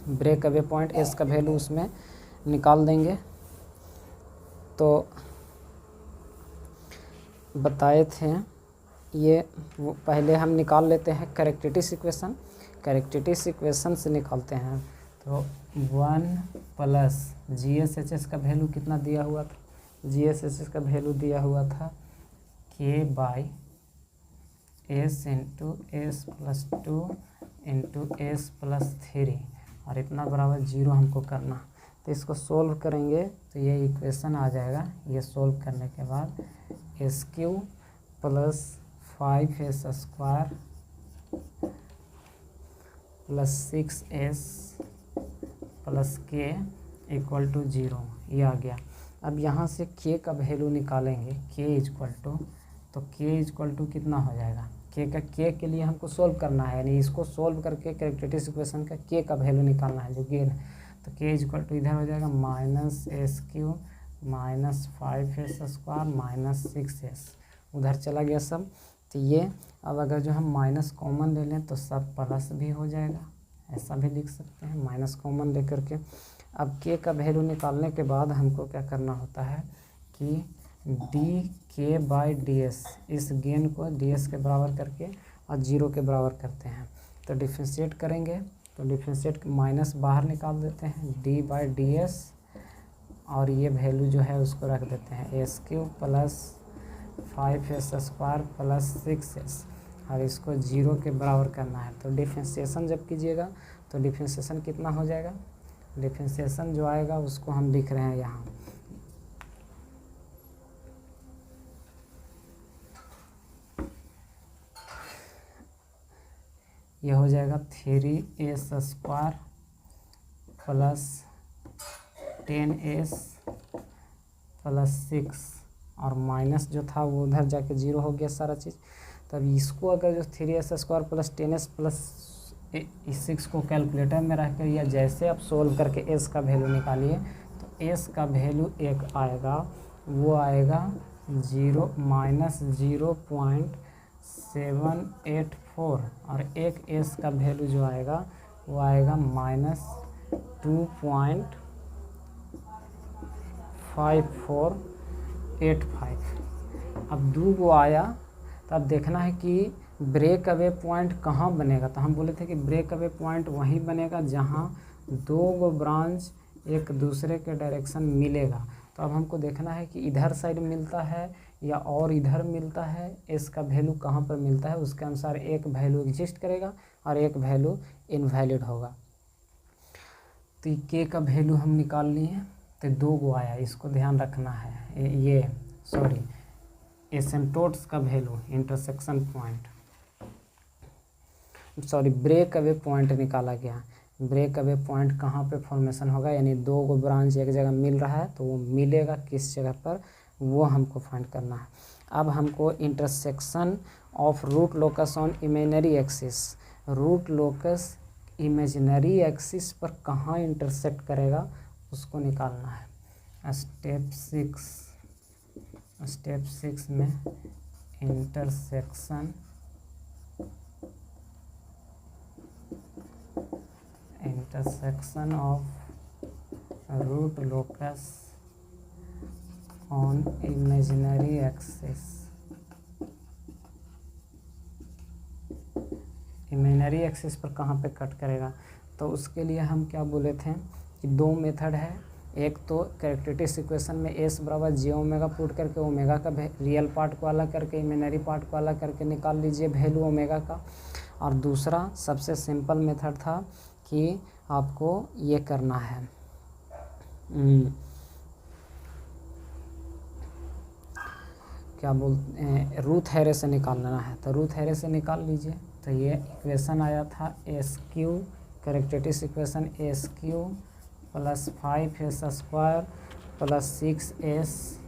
ब्रेक अवे पॉइंट, S का वैल्यू उसमें निकाल देंगे। तो बताए थे ये, वो पहले हम निकाल लेते हैं कैरेक्टरिस्टिक इक्वेशन, कैरेक्टरिस्टिक इक्वेशन से निकालते हैं। तो 1 + GSHS का वैल्यू कितना दिया हुआ था, GSHS का वैल्यू दिया हुआ था K/S into S + 2 into S + 3 और इतना बराबर 0 हमको करना। तो इसको सोल्व करेंगे तो ये इक्वेशन आ जाएगा। ये सोल्व करने के बाद SQ + 5S² + 6S प्लस के इक्वल टू 0, ये आ गया। अब यहाँ से के का वैल्यू निकालेंगे, के इक्वल टू, तो के इक्वल टू कितना हो जाएगा, के के लिए हमको सोल्व करना है, यानी इसको सोल्व करके कैरेक्टरिस्टिक इक्वेशन का के का वैल्यू निकालना है जो गेन है। तो के इक्वल टू इधर हो जाएगा -s³ -5s² -6s, उधर चला गया सब। तो ये अब अगर जो हम माइनस कॉमन ले लें तो सब प्लस भी हो जाएगा, ऐसा भी लिख सकते हैं माइनस कॉमन लेकर के। अब के का वैल्यू निकालने के बाद हमको क्या करना होता है कि dk/ds, इस गेन को ds के बराबर करके और 0 के बराबर करते हैं। तो डिफ्रेंशिएट करेंगे, तो डिफ्रेंशिएट माइनस बाहर निकाल देते हैं, d/ds, और ये वैल्यू जो है उसको रख देते हैं s³ + 5s² + 6s, और इसको 0 के बराबर करना है। तो डिफ्रेंशिएशन जब कीजिएगा तो डिफ्रेंशिएशन कितना हो जाएगा, डिफ्रेंशिएशन जो आएगा उसको हम लिख रहे हैं यहाँ, यह हो जाएगा 3s² + 10s + 6, और माइनस जो था वो उधर जाके 0 हो गया सारा चीज़। तब इसको अगर जो 3s² + 10s + 6 को कैलकुलेटर में रख कर या जैसे आप सोल्व करके s का वैल्यू निकालिए, तो s का वैल्यू एक आएगा, वो आएगा -0.784, और एक s का वैल्यू जो आएगा वो आएगा -2.5485। अब 2 को आया, तो अब देखना है कि ब्रेक अवे पॉइंट कहाँ बनेगा। तो हम बोले थे कि ब्रेक अवे पॉइंट वहीं बनेगा जहाँ 2 ब्रांच एक दूसरे के डायरेक्शन मिलेगा। तो अब हमको देखना है कि इधर साइड मिलता है या और इधर मिलता है, एस का वैल्यू कहाँ पर मिलता है, उसके अनुसार एक वैल्यू एग्जिस्ट करेगा और एक वैल्यू इनवैलिड होगा। तो के का वैल्यू हम निकाल लिए, तो 2 को आया, इसको ध्यान रखना है। ये एसिम्प्टोट्स का value, intersection point, break away point निकाला गया। ब्रेक अवे पॉइंट कहाँ पे फॉर्मेशन होगा, यानी 2 को ब्रांच एक जगह मिल रहा है तो वो मिलेगा किस जगह पर, वो हमको फाइंड करना है। अब हमको intersection of root locus on imaginary axis, root locus imaginary axis पर कहाँ इंटरसेक्ट करेगा उसको निकालना है। स्टेप 6 में intersection of root locus on imaginary axis, imaginary axis पर कहाँ पे कट करेगा। तो उसके लिए हम क्या बोले थे कि 2 मेथड है। एक तो कैरेक्टरिस्टिक इक्वेशन में s बराबर j⍵ पुट करके ओमेगा का रियल पार्ट को अलग करके इमेजिनरी पार्ट को अलग करके निकाल लीजिए वैल्यू ओमेगा का। और दूसरा सबसे सिंपल मेथड था कि आपको ये करना है, क्या बोलते हैं, रूट हैरे से निकालना है। तो रूट हैरे से निकाल लीजिए। तो ये इक्वेशन आया था s³ characteristic equation s³ + 5s² + 6s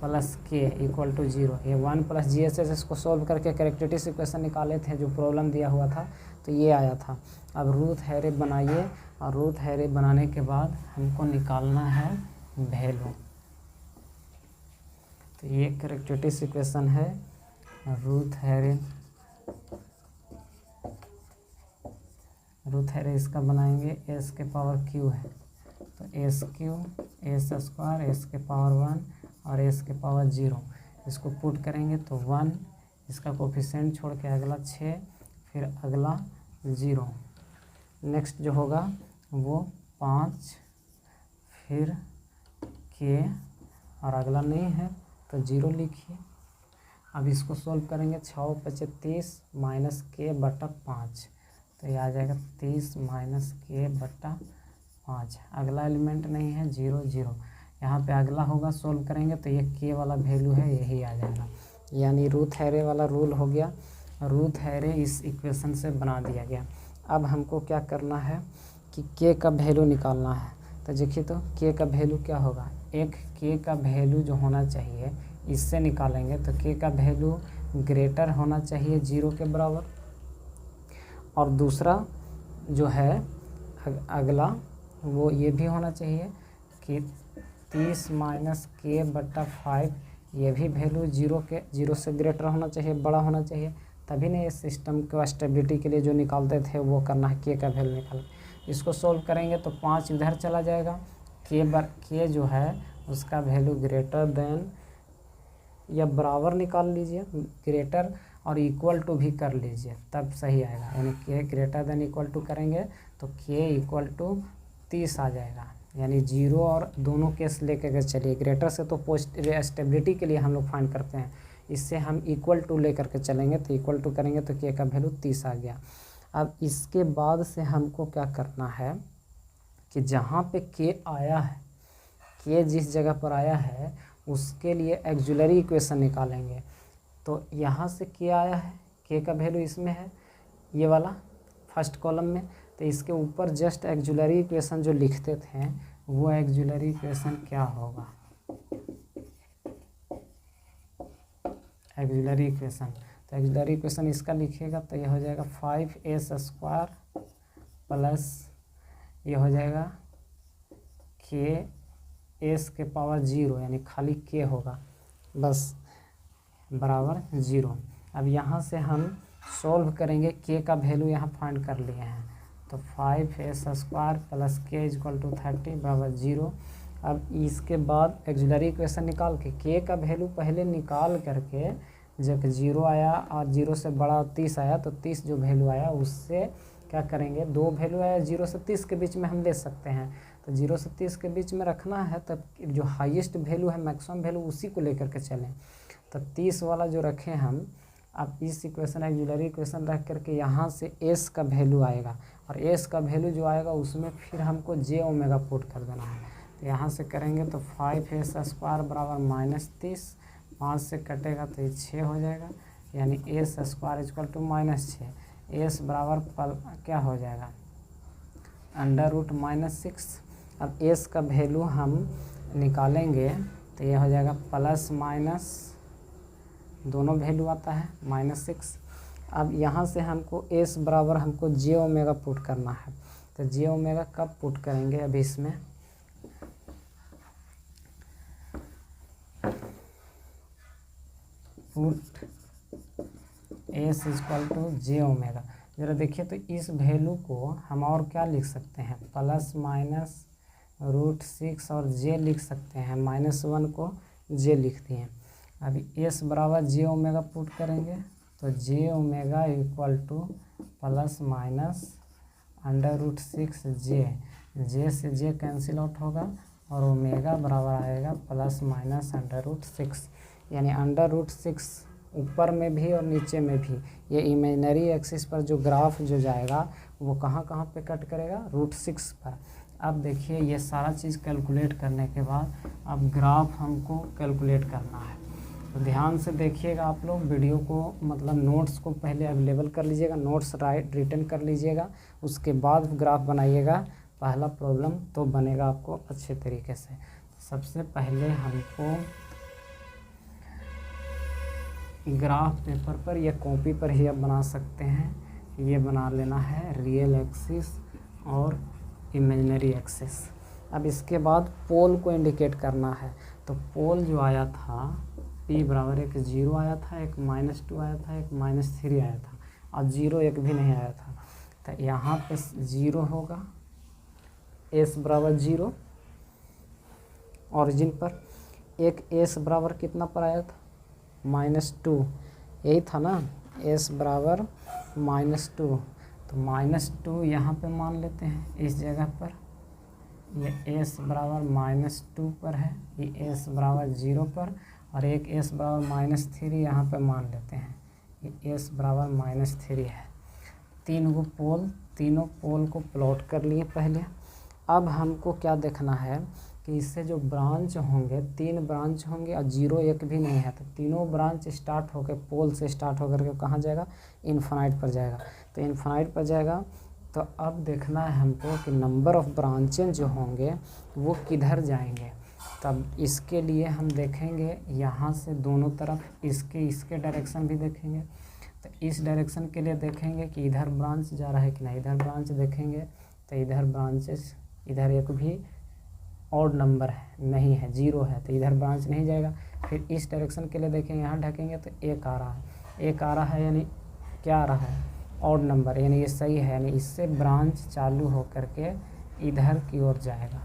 + k = 0। ये 1 + GSS, इसको सोल्व करके कैरेक्टरिस्टिक इक्वेशन निकाले थे जो प्रॉब्लम दिया हुआ था, तो ये आया था। अब रूट हैरे बनाइए, और रूट हैरे बनाने के बाद हमको निकालना है वैल्यू। तो ये कैरेक्टरिस्टिक इक्वेशन है, रूट हैरे इसका बनाएंगे, s के पावर q है तो s³ s² s के पावर 1 और s के पावर 0, इसको पुट करेंगे तो 1, इसका कोफिशिएंट छोड़ के अगला 6, फिर अगला 0, नेक्स्ट जो होगा वो 5, फिर k, और अगला नहीं है तो 0 लिखिए। अब इसको सोल्व करेंगे, 6 × 5 = 30 -k/5, तो ये आ जाएगा 30 -k/5। अगला एलिमेंट नहीं है, 0 0, यहाँ पे अगला होगा, सोल्व करेंगे तो ये k वाला वैल्यू है, यही आ जाएगा। यानी रूट हैरे वाला रूल हो गया, रूट हैरे इस इक्वेशन से बना दिया गया। अब हमको क्या करना है कि के का वैल्यू निकालना है। तो देखिए तो के का वैल्यू क्या होगा, एक के का वैल्यू जो होना चाहिए इससे निकालेंगे तो के का वैल्यू ग्रेटर होना चाहिए 0 के बराबर, और दूसरा जो है अगला वो ये भी होना चाहिए कि 30 माइनस के बटा 5 ये भी वैल्यू 0 से ग्रेटर होना चाहिए, बड़ा होना चाहिए, तभी नहीं इस सिस्टम को स्टेबिलिटी के लिए जो निकालते थे वो करना है, के का वैल्यू निकाल। इसको सोल्व करेंगे तो 5 इधर चला जाएगा, के जो है उसका वैल्यू ग्रेटर देन या बराबर निकाल लीजिए, ग्रेटर और इक्वल टू भी कर लीजिए तब सही आएगा, यानी के ग्रेटर देन इक्वल टू करेंगे तो के इक्वल टू 30 आ जाएगा, यानी 0 और दोनों केस लेकर के चलिए। ग्रेटर से तो स्टेबिलिटी के लिए हम लोग फाइंड करते हैं, इससे हम इक्वल टू लेकर के चलेंगे तो इक्वल टू करेंगे तो के का वैल्यू 30 आ गया। अब इसके बाद से हमको क्या करना है कि जहाँ पे के आया है, के जिस जगह पर आया है उसके लिए एक्जुलरी इक्वेशन निकालेंगे। तो यहाँ से के आया है, के का वैल्यू इसमें है ये वाला फर्स्ट कॉलम में, तो इसके ऊपर जस्ट एक्जुलरी इक्वेशन जो लिखते थे वो एक्जुलरी इक्वेशन क्या होगा, एक्जुलरी इक्वेशन, तो एक्जुलरी इक्वेशन इसका लिखिएगा तो ये हो जाएगा 5s² प्लस ये हो जाएगा के एस के पावर 0 यानी खाली के होगा बस बराबर 0। अब यहाँ से हम सॉल्व करेंगे, के का वैल्यू यहाँ फाइंड कर लिए हैं तो 5s² प्लस के इक्वल टू 30 बराबर 0। अब इसके बाद एक्जुलरी इक्वेशन निकाल के का वैल्यू पहले निकाल करके जब 0 आया और 0 से बड़ा 30 आया तो 30 जो वैल्यू आया उससे क्या करेंगे, दो वैल्यू आया 0 से 30 के बीच में हम ले सकते हैं, तो 0 से 30 के बीच में रखना है तब जो हाईएस्ट वैल्यू है मैक्सिमम वैल्यू उसी को लेकर के चलें। तो 30 वाला जो रखें हम, अब इस इक्वेशन एक्जुलरी इक्वेशन रख करके यहाँ से एस का वैल्यू आएगा और एस का वैल्यू जो आएगा उसमें फिर हमको जे ओमेगा पुट कर देना है। तो यहाँ से करेंगे तो 5s² बराबर -30, 5 से कटेगा तो ये 6 हो जाएगा, यानी s² इक्वल टू -6, एस बराबर क्या हो जाएगा √-6। अब एस का वैल्यू हम निकालेंगे तो ये हो जाएगा प्लस माइनस दोनों वैल्यू आता है -6। अब यहाँ से हमको एस बराबर हमको जे ओमेगा पुट करना है, तो जे ओमेगा कब पुट करेंगे, अभी इसमें put s equal to j omega. ज़रा देखिए तो इस वैल्यू को हम और क्या लिख सकते हैं, प्लस माइनस √6 और जे लिख सकते हैं, -1 को जे लिख दिए। अभी एस बराबर जे ओमेगा पुट करेंगे तो j omega equal to plus minus √6 j से जे कैंसिल आउट होगा और ओमेगा बराबर आएगा प्लस माइनस √6, यानी √6 ऊपर में भी और नीचे में भी। ये इमेजिनरी एक्सिस पर जो ग्राफ जो जाएगा वो कहाँ कहाँ पे कट करेगा, √6 पर। अब देखिए ये सारा चीज़ कैलकुलेट करने के बाद अब ग्राफ हमको कैलकुलेट करना है, तो ध्यान से देखिएगा आप लोग वीडियो को, मतलब नोट्स को पहले अवेलेबल कर लीजिएगा, नोट्स रिटन कर लीजिएगा, उसके बाद ग्राफ बनाइएगा, पहला प्रॉब्लम तो बनेगा आपको अच्छे तरीके से। सबसे पहले हमको ग्राफ पेपर पर या कॉपी पर ही आप बना सकते हैं, ये बना लेना है रियल एक्सिस और इमेजिनरी एक्सिस। अब इसके बाद पोल को इंडिकेट करना है, तो पोल जो आया था p बराबर एक 0 आया था, एक -2 आया था, एक -3 आया था और 0 एक भी नहीं आया था, तो यहाँ पे 0 होगा, s बराबर 0 ऑरिजिन पर, एक s बराबर कितना पर आया था -2, यही था ना, s बराबर -2, तो -2 यहाँ पे मान लेते हैं इस जगह पर, ये s बराबर -2 पर है, ये s बराबर 0 पर, और एक s बराबर -3 यहाँ पे मान लेते हैं, ये s बराबर -3 है। तीनों पोल को प्लॉट कर लिए पहले। अब हमको क्या देखना है कि इससे जो ब्रांच होंगे, 3 ब्रांच होंगे और 0 एक भी नहीं है, तो तीनों ब्रांच स्टार्ट होकर पोल से स्टार्ट होकर के कहाँ जाएगा, इन्फिनाइट पर जाएगा। तो इन्फिनाइट पर जाएगा तो अब देखना है हमको कि नंबर ऑफ़ ब्रांचेस जो होंगे वो किधर जाएंगे। तब इसके लिए हम देखेंगे यहाँ से दोनों तरफ इसके डायरेक्शन भी देखेंगे। तो इस डायरेक्शन के लिए देखेंगे कि इधर ब्रांच जा रहा है कि नहीं, इधर ब्रांच देखेंगे तो इधर ब्रांचेस, इधर एक भी ऑड नंबर है नहीं है, 0 है, तो इधर ब्रांच नहीं जाएगा। फिर इस डायरेक्शन के लिए देखेंगे, यहाँ ढकेंगे तो एक आ रहा है, एक आ रहा है यानी क्या आ रहा है, ऑड नंबर, यानी ये सही है, यानी इससे ब्रांच चालू हो करके इधर की ओर जाएगा।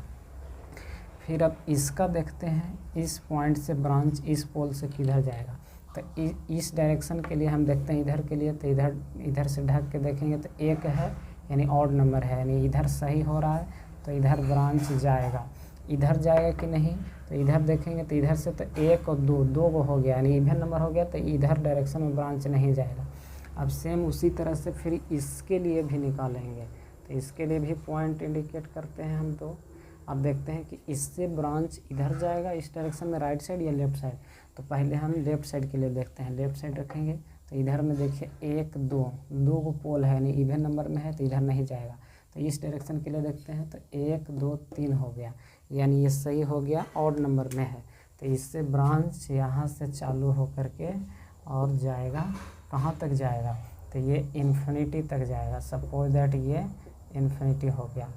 फिर अब इसका देखते हैं, इस पॉइंट से ब्रांच इस पोल से किधर जाएगा। तो इस डायरेक्शन के लिए हम देखते हैं इधर के लिए, तो इधर से ढक के देखेंगे तो एक है यानी ऑड नंबर है, यानी इधर सही हो रहा है, तो इधर ब्रांच जाएगा। इधर जाएगा कि नहीं, तो इधर देखेंगे तो इधर से तो 1 और 2 को हो गया, यानी इवन नंबर हो गया, तो इधर डायरेक्शन में ब्रांच नहीं जाएगा। अब सेम उसी तरह से फिर इसके लिए भी निकालेंगे, तो इसके लिए भी पॉइंट इंडिकेट करते हैं हम। तो अब देखते हैं कि इससे ब्रांच इधर जाएगा इस डायरेक्शन में, राइट साइड या लेफ़्ट साइड। तो पहले हम लेफ़्ट साइड के लिए देखते हैं, लेफ़्ट साइड रखेंगे तो इधर में देखिए 1 2 को पोल है, यानी इवन नंबर में है, तो इधर नहीं जाएगा। तो इस डायरेक्शन के लिए देखते हैं तो 1 2 3 हो गया, यानी ये सही हो गया, ऑड नंबर में है। तो इससे ब्रांच यहाँ से चालू हो करके और जाएगा, कहाँ तक जाएगा, तो ये इन्फिनिटी तक जाएगा। सपोज दैट ये इन्फिनिटी हो गया।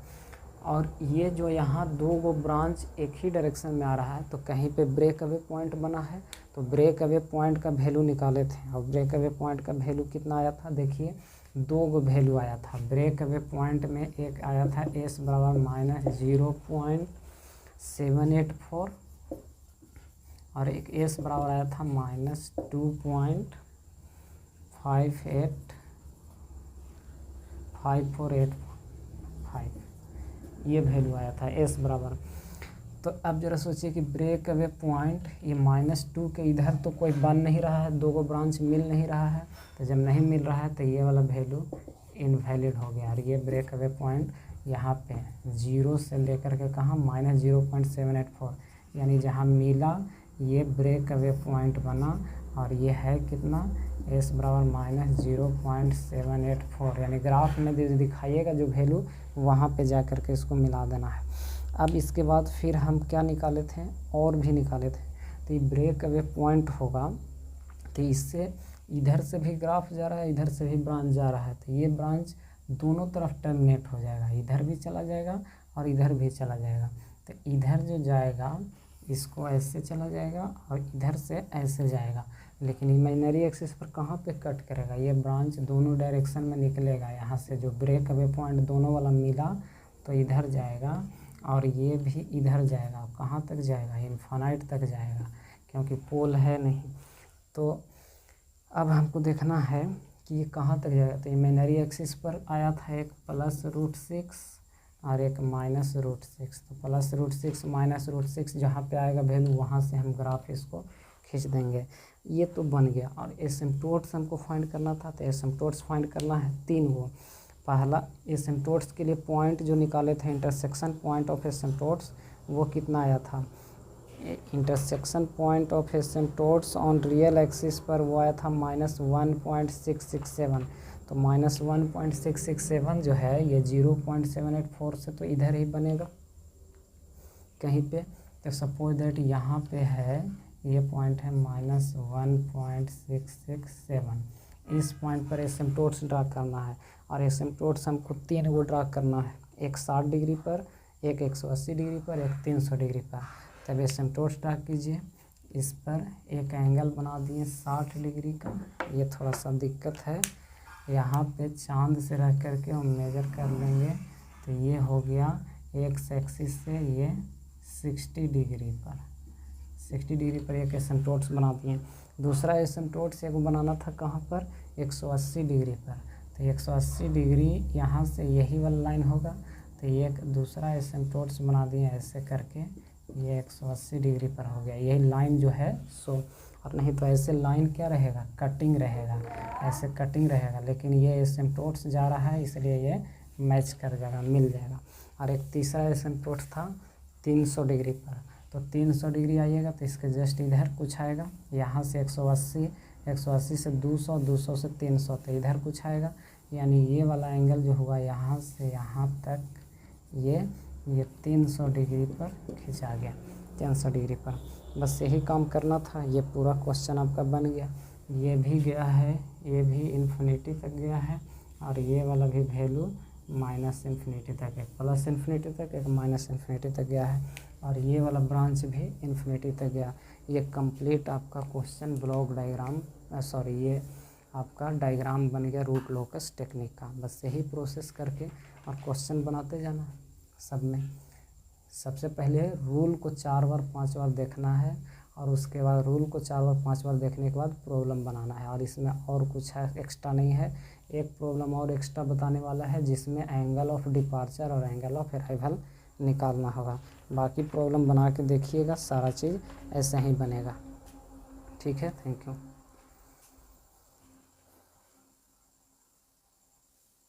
और ये जो यहाँ 2 ब्रांच एक ही डायरेक्शन में आ रहा है, तो कहीं पे ब्रेक अवे पॉइंट बना है, तो ब्रेक अवे पॉइंट का वैल्यू निकाले थे। और ब्रेक अवे पॉइंट का वैल्यू कितना आया था, देखिए 2 वैल्यू आया था। ब्रेक अवे पॉइंट में एक आया था s बराबर -0.784 और एक s बराबर आया था -2.5485, ये वैल्यू आया था s बराबर। तो अब जरा सोचिए कि ब्रेक अवे पॉइंट ये -2 के इधर तो कोई बन नहीं रहा है, 2 ब्रांच मिल नहीं रहा है, तो जब नहीं मिल रहा है तो ये वाला वैल्यू इनवैलिड हो गया। और ये ब्रेक अवे पॉइंट यहाँ पे 0 से लेकर के कहाँ -0.784, यानी जहाँ मिला ये ब्रेक अवे पॉइंट बना, और ये है कितना, s बराबर -0.784, यानी ग्राफ में दिखाइएगा जो वैल्यू, वहाँ पे जा कर के इसको मिला देना है। अब इसके बाद फिर हम क्या निकाले थे, और भी निकाले थे। तो ये ब्रेक अवे पॉइंट होगा, तो इससे इधर से भी ग्राफ जा रहा है, इधर से भी ब्रांच जा रहा है, तो ये ब्रांच दोनों तरफ टर्मिनेट हो जाएगा, इधर भी चला जाएगा और इधर भी चला जाएगा। तो इधर जो जाएगा इसको ऐसे चला जाएगा और इधर से ऐसे जाएगा, लेकिन इमेजिनरी एक्सिस पर कहाँ पे कट करेगा, ये ब्रांच दोनों डायरेक्शन में निकलेगा। यहाँ से जो ब्रेक अवे पॉइंट दोनों वाला मिला तो इधर जाएगा, और ये भी इधर जाएगा। कहाँ तक जाएगा, इनफाइनाइट तक जाएगा, क्योंकि पोल है नहीं। तो अब हमको देखना है कि ये कहाँ तक जाएगा। तो इमेजिनरी एक्सिस पर आया था एक +√6 और एक -√6, तो +√6 -√6 जहाँ पे आएगा वैल्यू, वहाँ से हम ग्राफ इसको खींच देंगे। ये तो बन गया। और एसिम्प्टोट्स हमको फाइंड करना था, तो एसिम्प्टोट्स फाइंड करना है 3 गो। पहला एसिम्प्टोट्स के लिए पॉइंट जो निकाले थे, इंटरसेक्शन पॉइंट ऑफ एसिम्प्टोट्स, वो कितना आया था, intersection point of asymptotes on real axis पर वो आया था -1.667। तो -1.667 जो है ये 0.784 से तो इधर ही बनेगा कहीं पे। तो सपोज दैट यहाँ पे है, ये पॉइंट है -1.667। इस पॉइंट पर एसिम्प्टोट्स ड्रा करना है, और एसिम्प्टोट्स हमको 3 गो ड्रा करना है, एक 60 डिग्री पर, एक 180 डिग्री पर, एक 300 डिग्री पर। तब एसिम्प्टोट्स ड्रा कीजिए। इस पर एक एंगल बना दिए 60 डिग्री का, ये थोड़ा सा दिक्कत है, यहाँ पे चांद से रह करके हम मेजर कर लेंगे। तो ये हो गया एक्स एक्सिस से ये 60 डिग्री पर, 60 डिग्री पर एक एसिम्प्टोट्स बना दिए। दूसरा एसिम्प्टोट्स एक बनाना था कहाँ पर, 180 डिग्री पर। तो 180 डिग्री यहाँ से यही वाला लाइन होगा, तो ये एक दूसरा एसिम्प्टोट्स बना दिए ऐसे करके, ये 180 डिग्री पर हो गया। यही लाइन जो है सो, और नहीं तो ऐसे लाइन क्या रहेगा, कटिंग रहेगा, ऐसे कटिंग रहेगा, लेकिन ये एसिम्प्टोट्स जा रहा है इसलिए ये मैच कर जाएगा, मिल जाएगा। और एक तीसरा एसिम्प्टोट्स था 300 डिग्री पर, तो 300 डिग्री आइएगा तो इसके जस्ट इधर कुछ आएगा, यहाँ से 180, 180 से 200, 200 से 300, तो इधर कुछ आएगा, यानी ये वाला एंगल जो हुआ यहाँ से यहाँ तक ये 300 डिग्री पर खिंचा गया, 300 डिग्री पर। बस यही काम करना था, ये पूरा क्वेश्चन आपका बन गया। ये भी गया है, ये भी इन्फिनिटी तक गया है, और ये वाला भी वैल्यू माइनस इन्फिनिटी तक, एक प्लस इन्फिनिटी तक, एक माइनस इन्फिनिटी तक गया है, और ये वाला ब्रांच भी इन्फिनिटी तक गया। ये कंप्लीट आपका क्वेश्चन ब्लॉक डायग्राम ये आपका डायग्राम बन गया रूट लोकस टेक्निक का। बस यही प्रोसेस करके और क्वेश्चन बनाते जाना सब में। सबसे पहले रूल को 4 बार 5 बार देखना है, और उसके बाद रूल को 4 बार 5 बार देखने के बाद प्रॉब्लम बनाना है। और इसमें और कुछ है एक्स्ट्रा नहीं है, एक प्रॉब्लम और एक्स्ट्रा बताने वाला है जिसमें एंगल ऑफ डिपार्चर और एंगल ऑफ अराइवल निकालना होगा। बाकी प्रॉब्लम बना के देखिएगा, सारा चीज़ ऐसे ही बनेगा। ठीक है, थैंक यू।